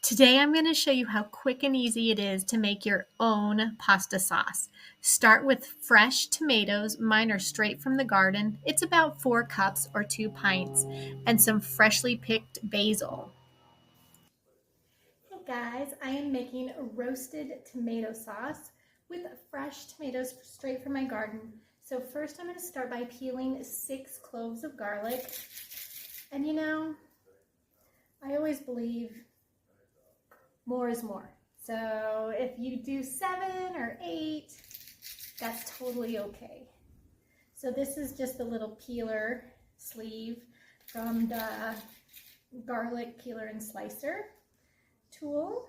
Today I'm going to show you how quick and easy it is to make your own pasta sauce. Start with fresh tomatoes. Mine are straight from the garden. It's about 4 cups or 2 pints, and some freshly picked basil. Hey guys, I am making roasted tomato sauce with fresh tomatoes straight from my garden. So first I'm going to start by peeling 6 cloves of garlic. And I always believe more is more. So if you do 7 or 8, that's totally okay. So this is just a little peeler sleeve from the garlic peeler and slicer tool.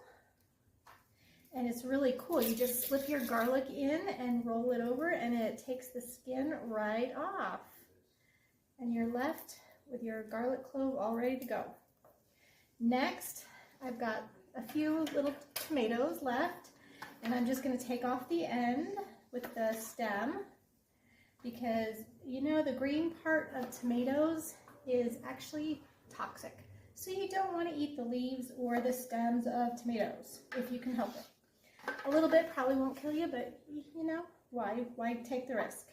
And it's really cool. You just slip your garlic in and roll it over, and it takes the skin right off. And you're left with your garlic clove all ready to go. Next, I've got a few little tomatoes left, and I'm just going to take off the end with the stem, because the green part of tomatoes is actually toxic. So you don't want to eat the leaves or the stems of tomatoes if you can help it. A little bit probably won't kill you, but why take the risk?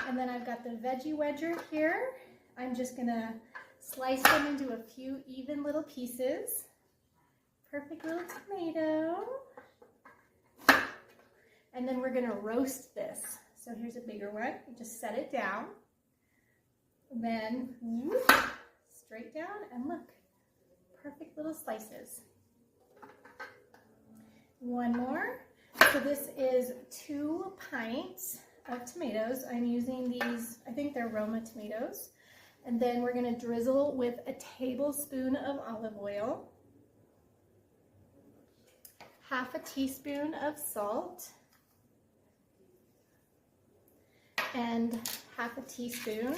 And then I've got the veggie wedger here. I'm just going to slice them into a few even little pieces. Perfect little tomato. And then we're going to roast this. So here's a bigger one. You just set it down. And then whoop, straight down, and look, perfect little slices. One more. So this is 2 pints of tomatoes. I'm using these, I think they're Roma tomatoes. And then we're going to drizzle with a tablespoon of olive oil, half a teaspoon of salt, and half a teaspoon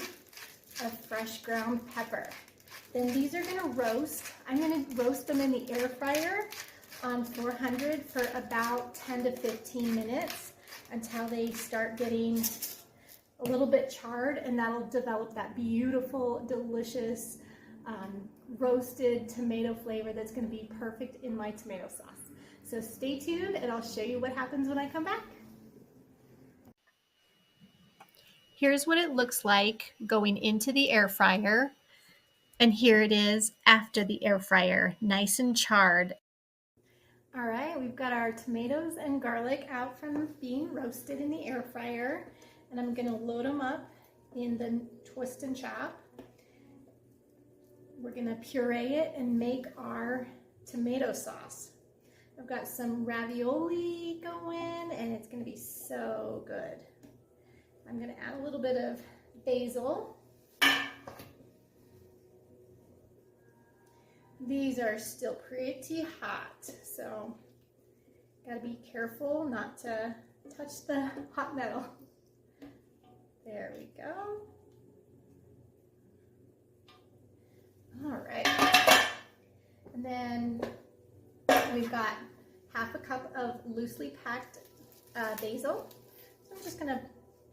of fresh ground pepper. Then these are going to roast. I'm going to roast them in the air fryer on 400 for about 10 to 15 minutes until they start getting a little bit charred, and that'll develop that beautiful, delicious roasted tomato flavor that's going to be perfect in my tomato sauce. So stay tuned, and I'll show you what happens when I come back. Here's what it looks like going into the air fryer, and here it is after the air fryer, nice and charred. All right, we've got our tomatoes and garlic out from being roasted in the air fryer, and I'm going to load them up in the twist and chop. We're going to puree it and make our tomato sauce. I've got some ravioli going, and it's going to be so good. I'm going to add a little bit of basil. These are still pretty hot, so got to be careful not to touch the hot metal. There we go. All right. And then we've got half a cup of loosely packed basil. So I'm just going to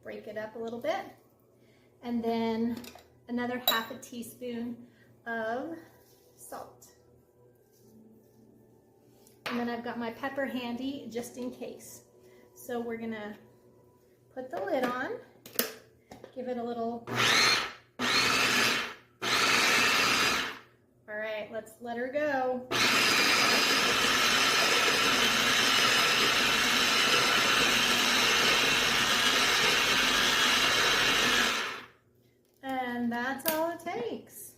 break it up a little bit. And then another half a teaspoon of salt. And then I've got my pepper handy just in case. So we're going to put the lid on, give it a little. All right, let's let her go. And that's all it takes.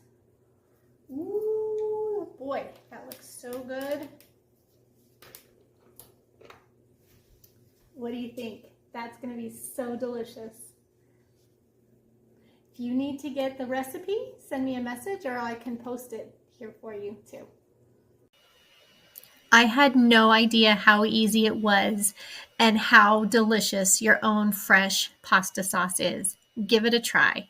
Ooh, boy, that looks so good. What do you think? That's going to be so delicious. If you need to get the recipe, send me a message, or I can post it here for you too. I had no idea how easy it was and how delicious your own fresh pasta sauce is. Give it a try.